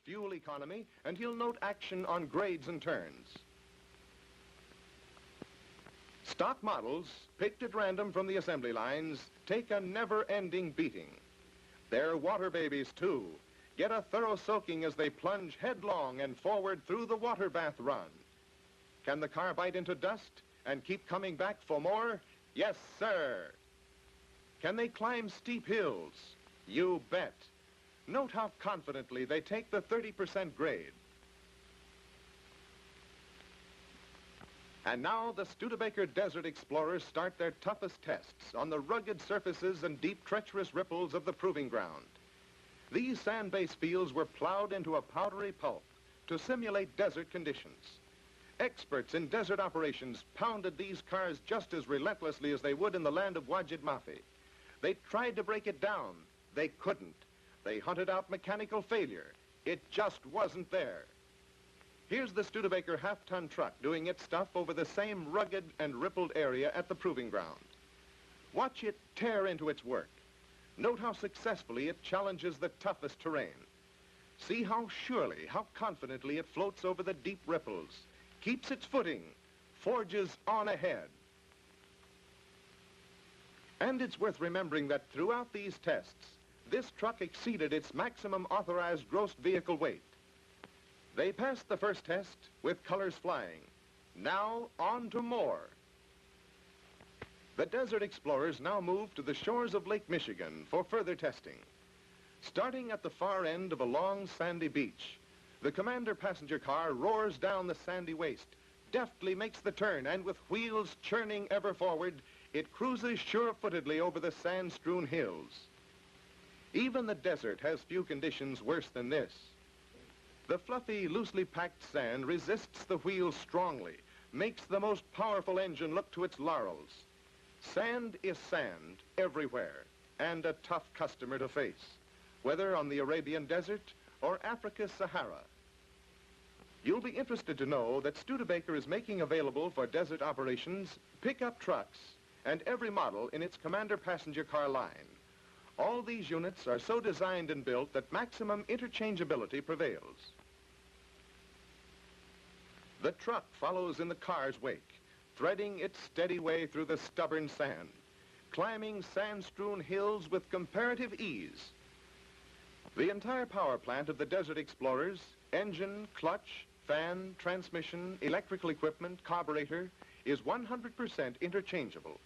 fuel economy, and he'll note action on grades and turns. Stock models, picked at random from the assembly lines, take a never-ending beating. They're water babies, too. Get a thorough soaking as they plunge headlong and forward through the water bath run. Can the car bite into dust and keep coming back for more? Yes, sir. Can they climb steep hills? You bet. Note how confidently they take the 30% grade. And now the Studebaker Desert Explorers start their toughest tests on the rugged surfaces and deep treacherous ripples of the proving ground. These sand-based fields were plowed into a powdery pulp to simulate desert conditions. Experts in desert operations pounded these cars just as relentlessly as they would in the land of Wajid Mafi. They tried to break it down. They couldn't. They hunted out mechanical failure. It just wasn't there. Here's the Studebaker half-ton truck doing its stuff over the same rugged and rippled area at the proving ground. Watch it tear into its work. Note how successfully it challenges the toughest terrain. See how surely, how confidently it floats over the deep ripples, keeps its footing, forges on ahead. And it's worth remembering that throughout these tests, this truck exceeded its maximum authorized gross vehicle weight. They passed the first test with colors flying. Now on to more. The Desert Explorers now move to the shores of Lake Michigan for further testing. Starting at the far end of a long sandy beach, the Commander passenger car roars down the sandy waste, deftly makes the turn, and with wheels churning ever forward, it cruises sure-footedly over the sand-strewn hills. Even the desert has few conditions worse than this. The fluffy, loosely packed sand resists the wheels strongly, makes the most powerful engine look to its laurels. Sand is sand everywhere, and a tough customer to face, whether on the Arabian Desert or Africa's Sahara. You'll be interested to know that Studebaker is making available for desert operations pickup trucks and every model in its Commander passenger car line. All these units are so designed and built that maximum interchangeability prevails. The truck follows in the car's wake, threading its steady way through the stubborn sand, climbing sand-strewn hills with comparative ease. The entire power plant of the Desert Explorers, engine, clutch, fan, transmission, electrical equipment, carburetor, is 100% interchangeable.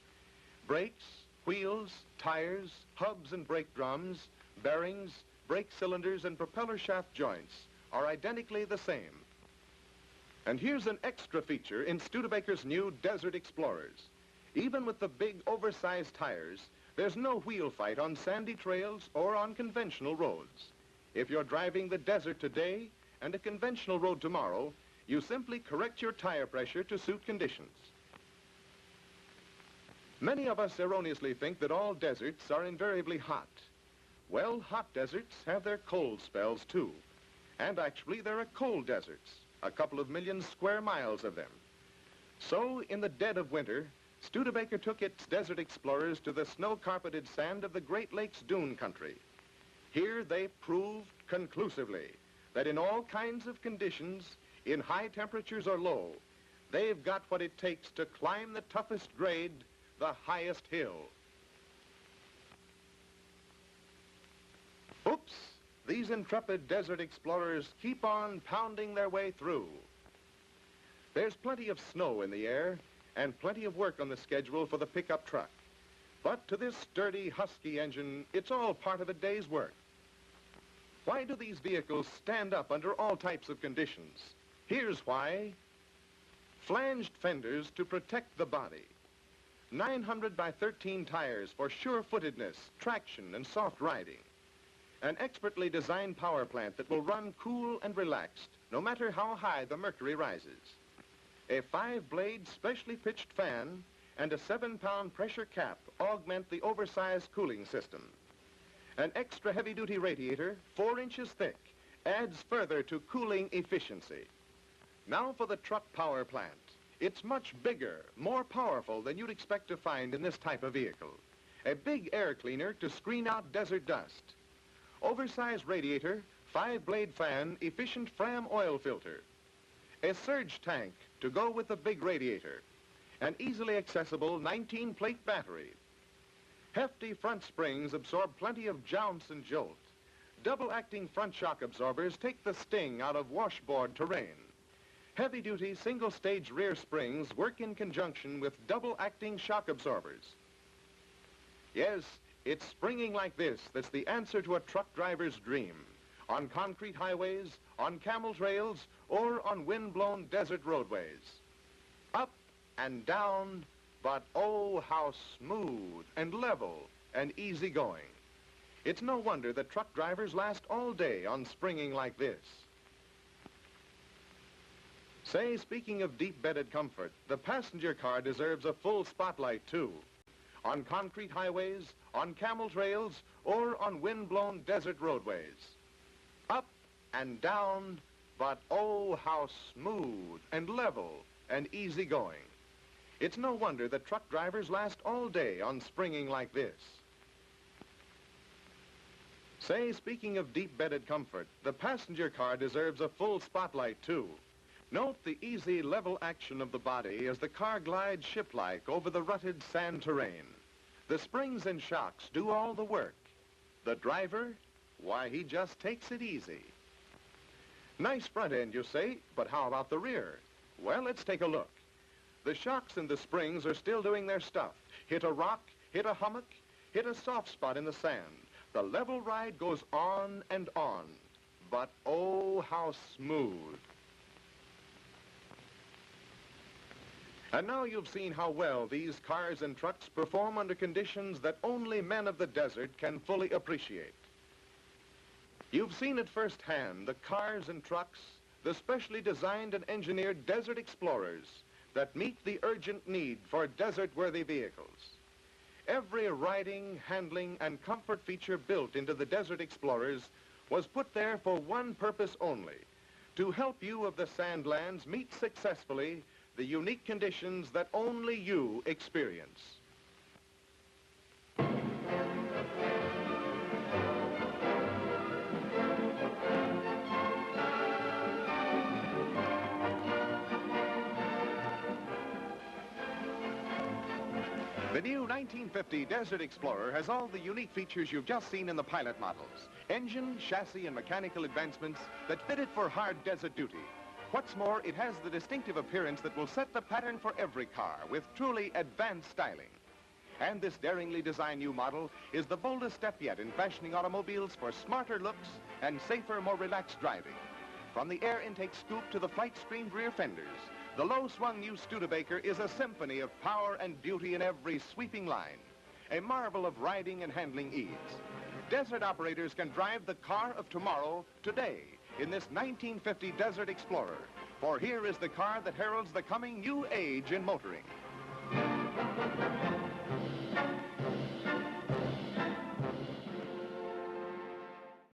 Brakes, wheels, tires, hubs and brake drums, bearings, brake cylinders, and propeller shaft joints are identically the same. And here's an extra feature in Studebaker's new Desert Explorers. Even with the big oversized tires, there's no wheel fight on sandy trails or on conventional roads. If you're driving the desert today and a conventional road tomorrow, you simply correct your tire pressure to suit conditions. Many of us erroneously think that all deserts are invariably hot. Well, hot deserts have their cold spells too. And actually, there are cold deserts, a couple of million square miles of them. So, in the dead of winter, Studebaker took its Desert Explorers to the snow-carpeted sand of the Great Lakes dune country. Here they proved conclusively that in all kinds of conditions, in high temperatures or low, they've got what it takes to climb the toughest grade, the highest hill. Oops! These intrepid Desert Explorers keep on pounding their way through. There's plenty of snow in the air and plenty of work on the schedule for the pickup truck. But to this sturdy, husky engine, it's all part of a day's work. Why do these vehicles stand up under all types of conditions? Here's why. Flanged fenders to protect the body. 900 by 13 tires for sure-footedness, traction, and soft riding. An expertly designed power plant that will run cool and relaxed, no matter how high the mercury rises. A 5-blade, specially pitched fan and a 7-pound pressure cap augment the oversized cooling system. An extra heavy-duty radiator, 4 inches thick, adds further to cooling efficiency. Now for the truck power plant. It's much bigger, more powerful than you'd expect to find in this type of vehicle. A big air cleaner to screen out desert dust. Oversized radiator, 5-blade fan efficient Fram oil filter, a surge tank to go with the big radiator, an easily accessible 19-plate battery. Hefty front springs absorb plenty of jounce and jolt. Double-acting front shock absorbers take the sting out of washboard terrain. Heavy-duty single-stage rear springs work in conjunction with double-acting shock absorbers. Yes, it's springing like this that's the answer to a truck driver's dream. On concrete highways, on camel trails, or on wind-blown desert roadways. Up and down, but oh, how smooth and level and easy-going. It's no wonder that truck drivers last all day on springing like this. Say, speaking of deep-bedded comfort, the passenger car deserves a full spotlight, too. On concrete highways, on camel trails, or on wind-blown desert roadways. Up and down, but oh, how smooth and level and easy-going. It's no wonder that truck drivers last all day on springing like this. Say, speaking of deep-bedded comfort, the passenger car deserves a full spotlight, too. Note the easy, level action of the body as the car glides ship-like over the rutted sand terrain. The springs and shocks do all the work. The driver, why, he just takes it easy. Nice front end, you say, but how about the rear? Well, let's take a look. The shocks and the springs are still doing their stuff. Hit a rock, hit a hummock, hit a soft spot in the sand. The level ride goes on and on. But oh, how smooth. And now you've seen how well these cars and trucks perform under conditions that only men of the desert can fully appreciate. You've seen it firsthand, the cars and trucks, the specially designed and engineered desert explorers that meet the urgent need for desert-worthy vehicles. Every riding, handling, and comfort feature built into the Desert Explorers was put there for one purpose only, to help you of the Sandlands meet successfully the unique conditions that only you experience. The new 1950 Desert Explorer has all the unique features you've just seen in the pilot models. Engine, chassis, and mechanical advancements that fit it for hard desert duty. What's more, it has the distinctive appearance that will set the pattern for every car with truly advanced styling. And this daringly designed new model is the boldest step yet in fashioning automobiles for smarter looks and safer, more relaxed driving. From the air intake scoop to the flight-screened rear fenders, the low-swung new Studebaker is a symphony of power and beauty in every sweeping line, a marvel of riding and handling ease. Desert operators can drive the car of tomorrow today in this 1950 Desert Explorer, for here is the car that heralds the coming new age in motoring.